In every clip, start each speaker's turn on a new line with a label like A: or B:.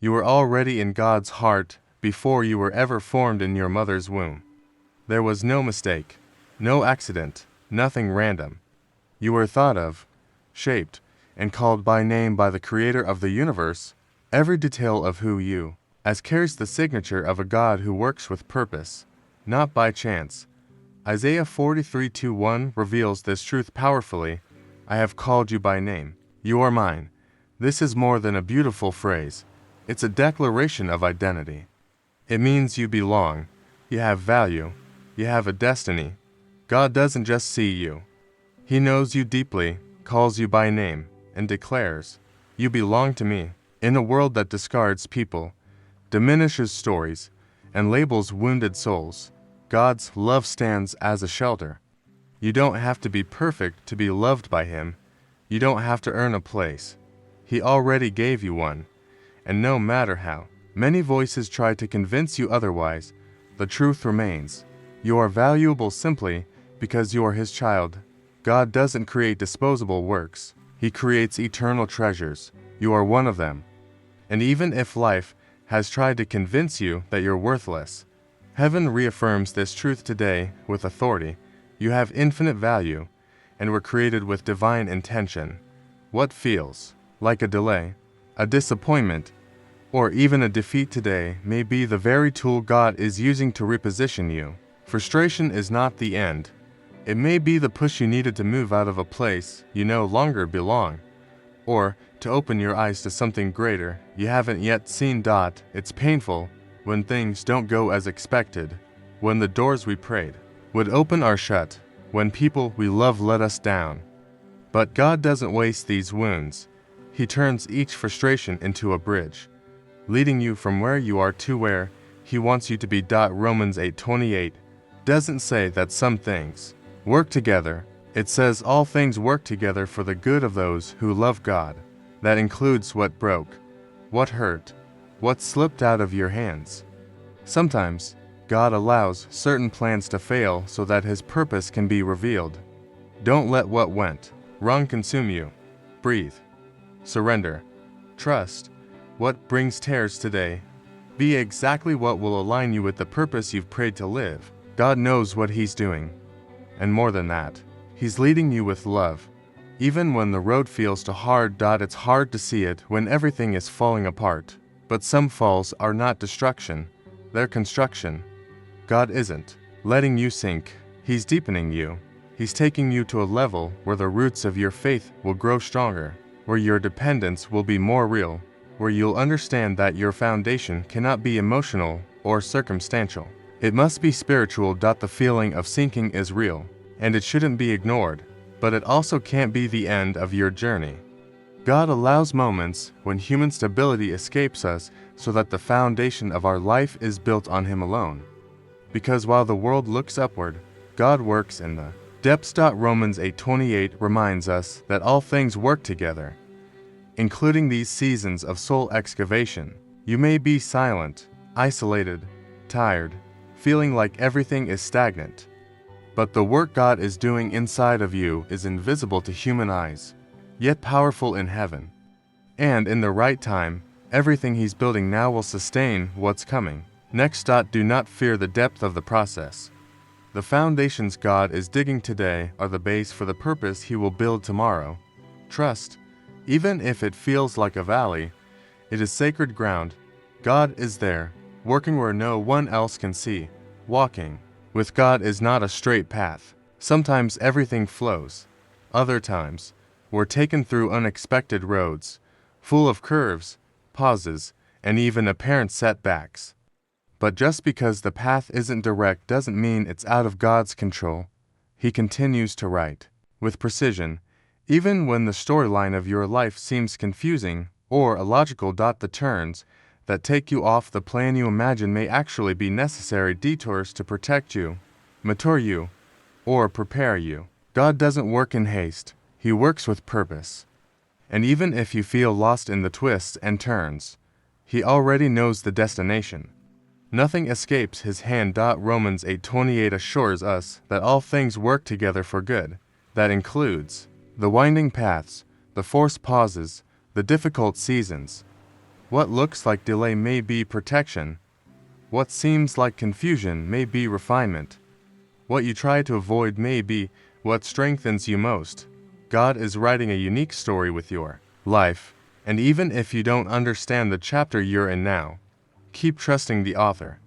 A: You were already in God's heart before you were ever formed in your mother's womb. There was no mistake, no accident, nothing random. You were thought of, shaped, and called by name by the Creator of the universe. Every detail of who you as carries the signature of a God who works with purpose, not by chance. Isaiah 43:1 reveals this truth powerfully. I have called you by name. You are mine. This is more than a beautiful phrase. It's a declaration of identity. It means you belong. You have value. You have a destiny. God doesn't just see you. He knows you deeply, calls you by name, and declares, you belong to me. In a world that discards people, diminishes stories, and labels wounded souls, God's love stands as a shelter. You don't have to be perfect to be loved by Him. You don't have to earn a place. He already gave you one. And no matter how many voices try to convince you otherwise, the truth remains. You are valuable simply because you are His child. God doesn't create disposable works. He creates eternal treasures. You are one of them. And even if life has tried to convince you that you're worthless, heaven reaffirms this truth today with authority. You have infinite value and were created with divine intention. What feels like a delay, a disappointment, or even a defeat today may be the very tool God is using to reposition you. Frustration is not the end. It may be the push you needed to move out of a place you no longer belong, or to open your eyes to something greater you haven't yet seen. It's painful when things don't go as expected, when the doors we prayed would open are shut, when people we love let us down. But God doesn't waste these wounds. He turns each frustration into a bridge, leading you from where you are to where He wants you to be. Romans 8:28 doesn't say that some things work together. It says all things work together for the good of those who love God. That includes what broke, what hurt, what slipped out of your hands. Sometimes God allows certain plans to fail so that His purpose can be revealed. Don't let what went wrong consume you. Breathe. Surrender. Trust. What brings tears today be exactly what will align you with the purpose you've prayed to live. God knows what He's doing. And more than that, He's leading you with love. Even when the road feels too hard. It's hard to see it when everything is falling apart. But some falls are not destruction, they're construction. God isn't letting you sink. He's deepening you. He's taking you to a level where the roots of your faith will grow stronger, where your dependence will be more real, where you'll understand that your foundation cannot be emotional or circumstantial. It must be spiritual. The feeling of sinking is real, and it shouldn't be ignored, but it also can't be the end of your journey. God allows moments when human stability escapes us so that the foundation of our life is built on Him alone. Because while the world looks upward, God works in the depths. Romans 8:28 reminds us that all things work together, including these seasons of soul excavation. You may be silent, isolated, tired, feeling like everything is stagnant. But the work God is doing inside of you is invisible to human eyes, yet powerful in heaven. And in the right time, everything He's building now will sustain what's coming next. Do not fear the depth of the process. The foundations God is digging today are the base for the purpose He will build tomorrow. Trust, even if it feels like a valley, it is sacred ground. God is there, working where no one else can see. Walking with God is not a straight path. Sometimes everything flows. Other times, we're taken through unexpected roads, full of curves, pauses, and even apparent setbacks. But just because the path isn't direct doesn't mean it's out of God's control. He continues to write with precision, even when the storyline of your life seems confusing or illogical. The turns that take you off the plan you imagine may actually be necessary detours to protect you, mature you, or prepare you. God doesn't work in haste. He works with purpose. And even if you feel lost in the twists and turns, He already knows the destination. Nothing escapes His hand. Romans 8:28 assures us that all things work together for good. That includes the winding paths, the forced pauses, the difficult seasons. What looks like delay may be protection. What seems like confusion may be refinement. What you try to avoid may be what strengthens you most. God is writing a unique story with your life, and even if you don't understand the chapter you're in now, keep trusting the author.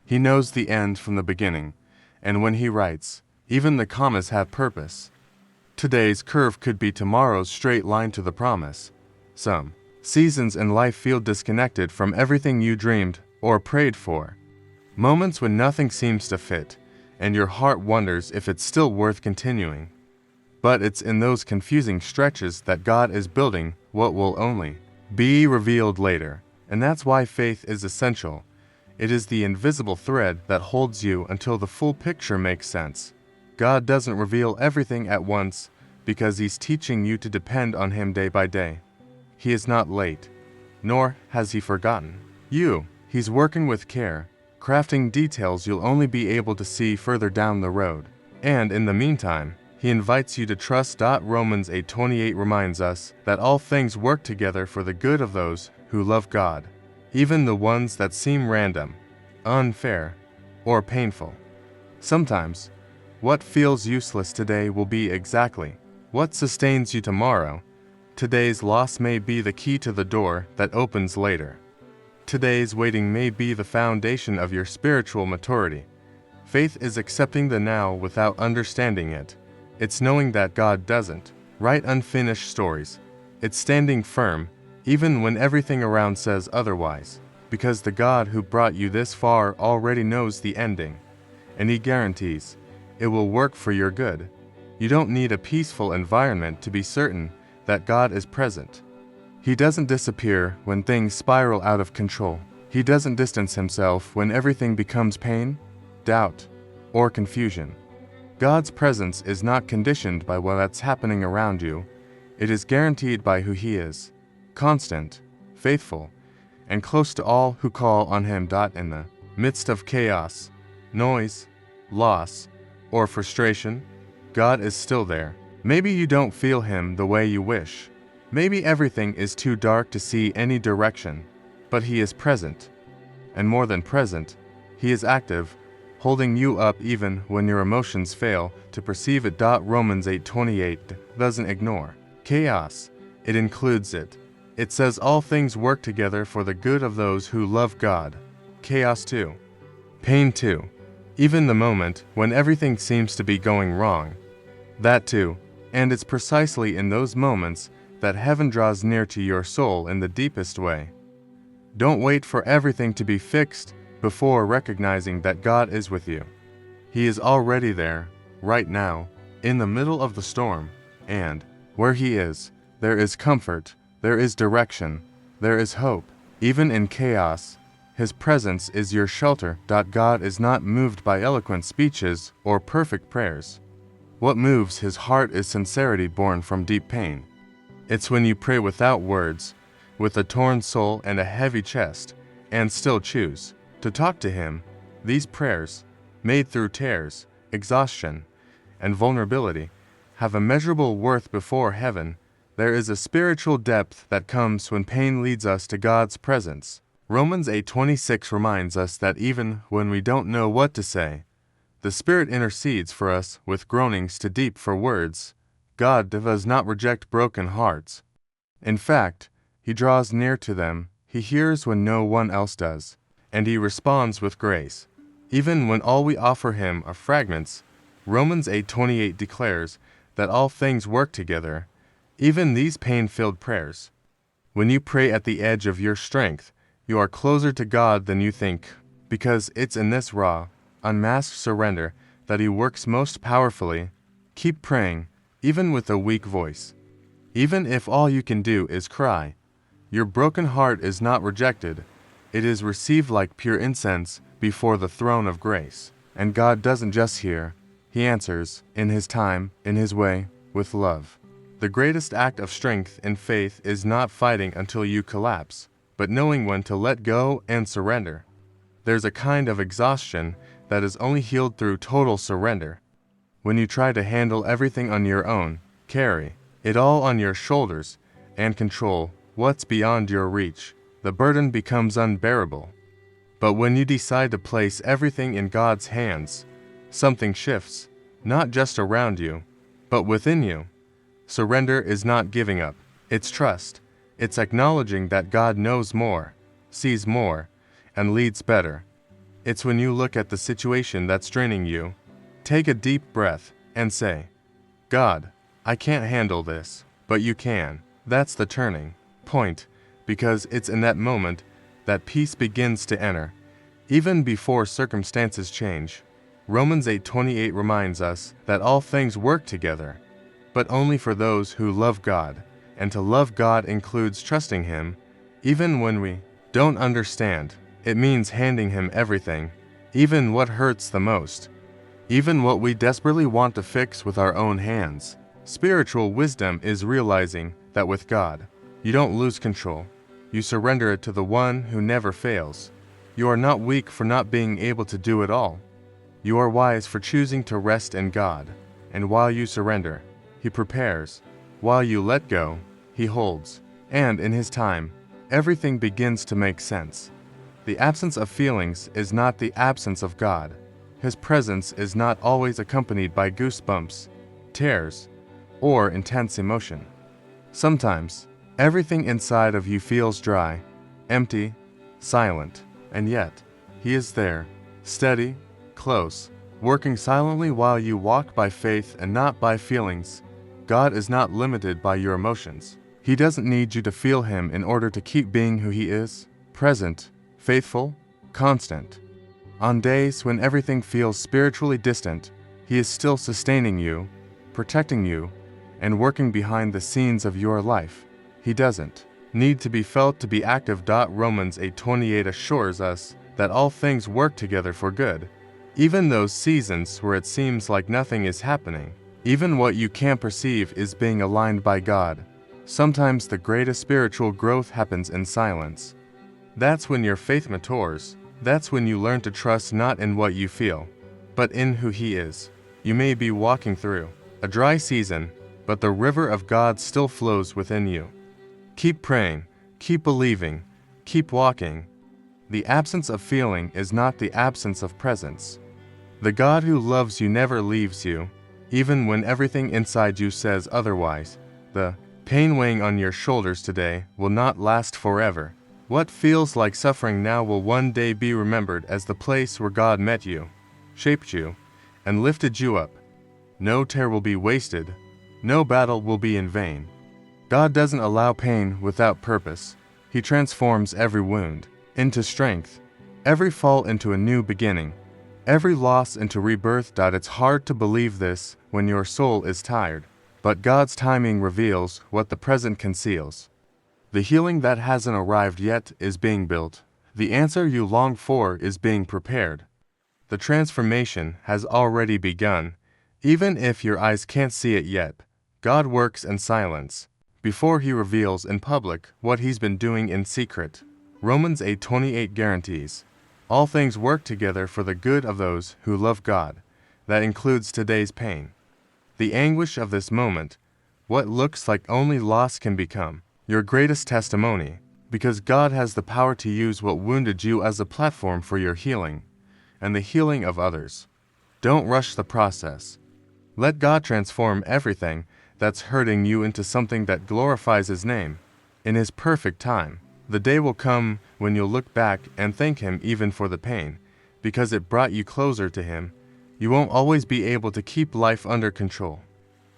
A: He knows the end from the beginning, and when he writes, even the commas have purpose. Today's curve could be tomorrow's straight line to the promise. Some seasons in life feel disconnected from everything you dreamed or prayed for. Moments when nothing seems to fit, and your heart wonders if it's still worth continuing. But it's in those confusing stretches that God is building what will only be revealed later, and that's why faith is essential. It is the invisible thread that holds you until the full picture makes sense. God doesn't reveal everything at once because He's teaching you to depend on Him day by day. He is not late, nor has He forgotten you. He's working with care, crafting details you'll only be able to see further down the road. And in the meantime, He invites you to trust. Romans 8:28 reminds us that all things work together for the good of those who love God, even the ones that seem random, unfair, or painful. Sometimes, what feels useless today will be exactly what sustains you tomorrow. Today's loss may be the key to the door that opens later. Today's waiting may be the foundation of your spiritual maturity. Faith is accepting the now without understanding it. It's knowing that God doesn't write unfinished stories. It's standing firm, even when everything around says otherwise, because the God who brought you this far already knows the ending, and He guarantees it will work for your good. You don't need a peaceful environment to be certain that God is present. He doesn't disappear when things spiral out of control. He doesn't distance Himself when everything becomes pain, doubt, or confusion. God's presence is not conditioned by what's happening around you. It is guaranteed by who He is, constant, faithful, and close to all who call on Him. In the midst of chaos, noise, loss, or frustration, God is still there. Maybe you don't feel Him the way you wish. Maybe everything is too dark to see any direction, but He is present. And more than present, He is active, holding you up even when your emotions fail to perceive it. Romans 8:28 doesn't ignore chaos, it includes it. It says all things work together for the good of those who love God. Chaos too. Pain too. Even the moment when everything seems to be going wrong. That too. And it's precisely in those moments that heaven draws near to your soul in the deepest way. Don't wait for everything to be fixed before recognizing that God is with you. He is already there, right now, in the middle of the storm, and where He is, there is comfort, there is direction, there is hope. Even in chaos, His presence is your shelter. God is not moved by eloquent speeches or perfect prayers. What moves His heart is sincerity born from deep pain. It's when you pray without words, with a torn soul and a heavy chest, and still choose to talk to Him. These prayers, made through tears, exhaustion, and vulnerability, have immeasurable worth before heaven. There is a spiritual depth that comes when pain leads us to God's presence. Romans 8:26 reminds us that even when we don't know what to say, the Spirit intercedes for us with groanings too deep for words. God does not reject broken hearts. In fact, He draws near to them. He hears when no one else does, and He responds with grace. Even when all we offer Him are fragments, Romans 8:28 declares that all things work together, even these pain-filled prayers. When you pray at the edge of your strength, you are closer to God than you think, because it's in this raw, unmasked surrender that He works most powerfully. Keep praying, even with a weak voice. Even if all you can do is cry, your broken heart is not rejected. It is received like pure incense before the throne of grace. And God doesn't just hear, He answers, in His time, in His way, with love. The greatest act of strength in faith is not fighting until you collapse, but knowing when to let go and surrender. There's a kind of exhaustion that is only healed through total surrender. When you try to handle everything on your own, carry it all on your shoulders, and control what's beyond your reach, the burden becomes unbearable. But when you decide to place everything in God's hands, something shifts, not just around you, but within you. Surrender is not giving up, it's trust. It's acknowledging that God knows more, sees more, and leads better. It's when you look at the situation that's draining you, take a deep breath, and say, God, I can't handle this, but you can. That's the turning point, because it's in that moment that peace begins to enter, even before circumstances change. Romans 8:28 reminds us that all things work together, but only for those who love God, and to love God includes trusting Him, even when we don't understand. It means handing Him everything, even what hurts the most, even what we desperately want to fix with our own hands. Spiritual wisdom is realizing that with God, you don't lose control. You surrender it to the one who never fails. You are not weak for not being able to do it all. You are wise for choosing to rest in God. And while you surrender, He prepares. While you let go, He holds. And in His time, everything begins to make sense. The absence of feelings is not the absence of God. His presence is not always accompanied by goosebumps, tears, or intense emotion. Sometimes, everything inside of you feels dry, empty, silent, and yet, He is there, steady, close, working silently while you walk by faith and not by feelings. God is not limited by your emotions. He doesn't need you to feel Him in order to keep being who He is, present, faithful, constant. On days when everything feels spiritually distant, He is still sustaining you, protecting you, and working behind the scenes of your life. He doesn't need to be felt to be active. Romans 8:28 assures us that all things work together for good. Even those seasons where it seems like nothing is happening, even what you can't perceive is being aligned by God. Sometimes the greatest spiritual growth happens in silence. That's when your faith matures. That's when you learn to trust not in what you feel, but in who He is. You may be walking through a dry season, but the river of God still flows within you. Keep praying, keep believing, keep walking. The absence of feeling is not the absence of presence. The God who loves you never leaves you, even when everything inside you says otherwise. The pain weighing on your shoulders today will not last forever. What feels like suffering now will one day be remembered as the place where God met you, shaped you, and lifted you up. No tear will be wasted. No battle will be in vain. God doesn't allow pain without purpose. He transforms every wound into strength, every fall into a new beginning, every loss into rebirth. It's hard to believe this when your soul is tired, but God's timing reveals what the present conceals. The healing that hasn't arrived yet is being built. The answer you long for is being prepared. The transformation has already begun, even if your eyes can't see it yet. God works in silence, before He reveals in public what He's been doing in secret. Romans 8:28 guarantees, all things work together for the good of those who love God. That includes today's pain. The anguish of this moment, what looks like only loss can become your greatest testimony, because God has the power to use what wounded you as a platform for your healing and the healing of others. Don't rush the process. Let God transform everything that's hurting you into something that glorifies His name. In His perfect time, the day will come when you'll look back and thank Him even for the pain, because it brought you closer to Him. You won't always be able to keep life under control.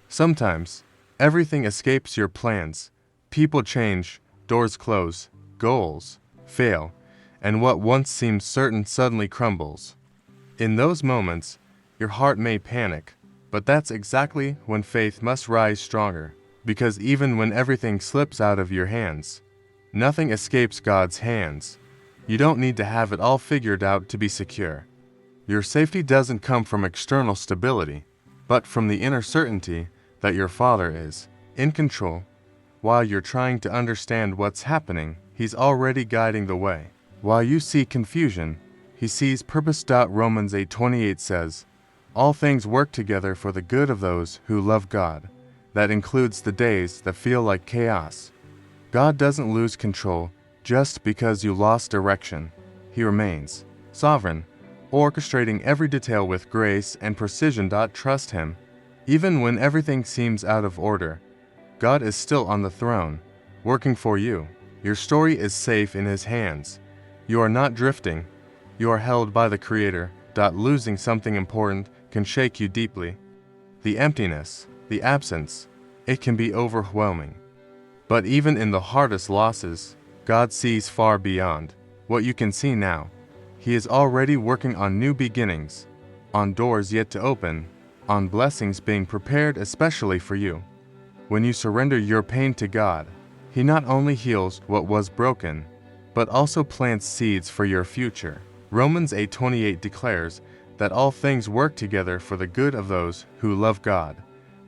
A: Sometimes, everything escapes your plans. People change, doors close, goals fail, and what once seemed certain suddenly crumbles. In those moments, your heart may panic, but that's exactly when faith must rise stronger, because even when everything slips out of your hands, nothing escapes God's hands. You don't need to have it all figured out to be secure. Your safety doesn't come from external stability, but from the inner certainty that your Father is in control. While you're trying to understand what's happening, He's already guiding the way. While you see confusion, He sees purpose. Romans 8:28 says, all things work together for the good of those who love God. That includes the days that feel like chaos. God doesn't lose control. Just because you lost direction, He remains sovereign, orchestrating every detail with grace and precision. Trust Him. Even when everything seems out of order, God is still on the throne, working for you. Your story is safe in His hands. You are not drifting. You are held by the Creator. Losing something important can shake you deeply. The emptiness, the absence, it can be overwhelming. But even in the hardest losses, God sees far beyond what you can see now. He is already working on new beginnings, on doors yet to open, on blessings being prepared especially for you. When you surrender your pain to God, He not only heals what was broken, but also plants seeds for your future. Romans 8:28 declares that all things work together for the good of those who love God.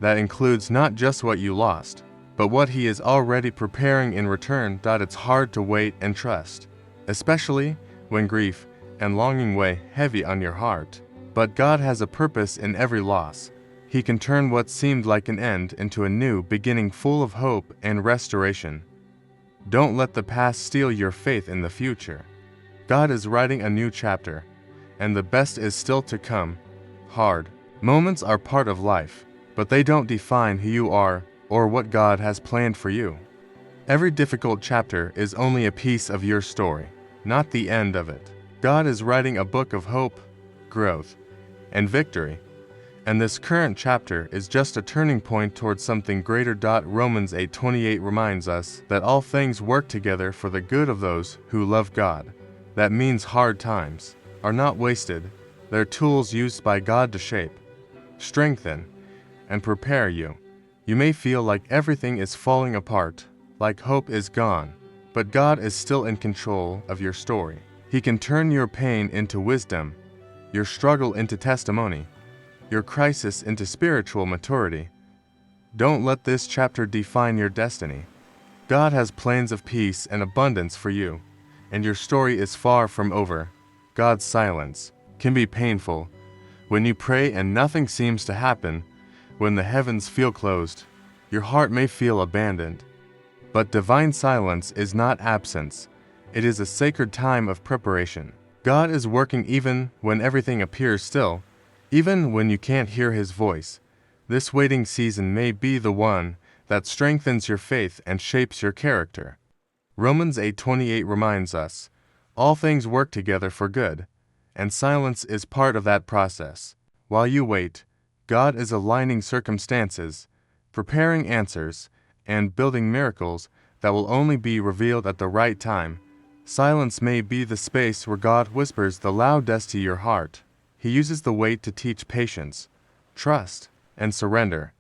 A: That includes not just what you lost, but what He is already preparing in return. It's hard to wait and trust, especially when grief and longing weigh heavy on your heart. But God has a purpose in every loss. He can turn what seemed like an end into a new beginning full of hope and restoration. Don't let the past steal your faith in the future. God is writing a new chapter, and the best is still to come. Hard moments are part of life, but they don't define who you are or what God has planned for you. Every difficult chapter is only a piece of your story, not the end of it. God is writing a book of hope, growth, and victory, and this current chapter is just a turning point towards something greater. Romans 8:28 reminds us that all things work together for the good of those who love God. That means hard times are not wasted. They're tools used by God to shape, strengthen, and prepare you. You may feel like everything is falling apart, like hope is gone, but God is still in control of your story. He can turn your pain into wisdom, your struggle into testimony, your crisis into spiritual maturity. Don't let this chapter define your destiny. God has plans of peace and abundance for you, and your story is far from over. God's silence can be painful. When you pray and nothing seems to happen, when the heavens feel closed, your heart may feel abandoned. But divine silence is not absence. It is a sacred time of preparation. God is working even when everything appears still, even when you can't hear His voice. This waiting season may be the one that strengthens your faith and shapes your character. Romans 8:28 reminds us, all things work together for good, and silence is part of that process. While you wait, God is aligning circumstances, preparing answers, and building miracles that will only be revealed at the right time. Silence may be the space where God whispers the loudest to your heart. He uses the wait to teach patience, trust, and surrender.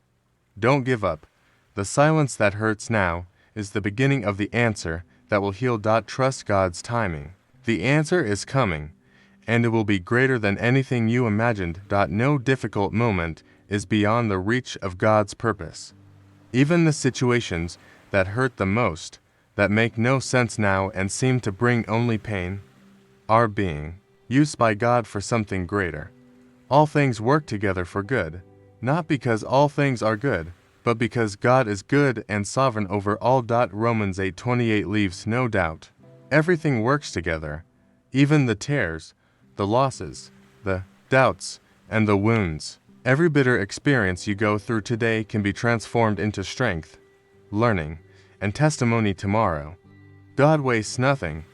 A: Don't give up. The silence that hurts now is the beginning of the answer that will heal. Trust God's timing. The answer is coming, and it will be greater than anything you imagined. No difficult moment is beyond the reach of God's purpose. Even the situations that hurt the most, that make no sense now and seem to bring only pain, are being used by God for something greater. All things work together for good, not because all things are good, but because God is good and sovereign over all. Romans 8:28 leaves no doubt. Everything works together, even the tears, the losses, the doubts, and the wounds. Every bitter experience you go through today can be transformed into strength, learning, and testimony tomorrow. God wastes nothing.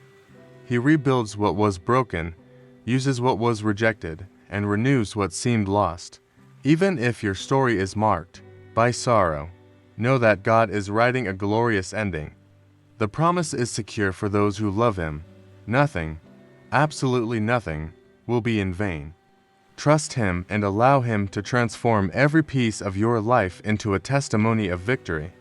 A: He rebuilds what was broken, uses what was rejected, and renews what seemed lost. Even if your story is marked by sorrow, know that God is writing a glorious ending. The promise is secure for those who love Him. Nothing, absolutely nothing, will be in vain. Trust Him and allow Him to transform every piece of your life into a testimony of victory.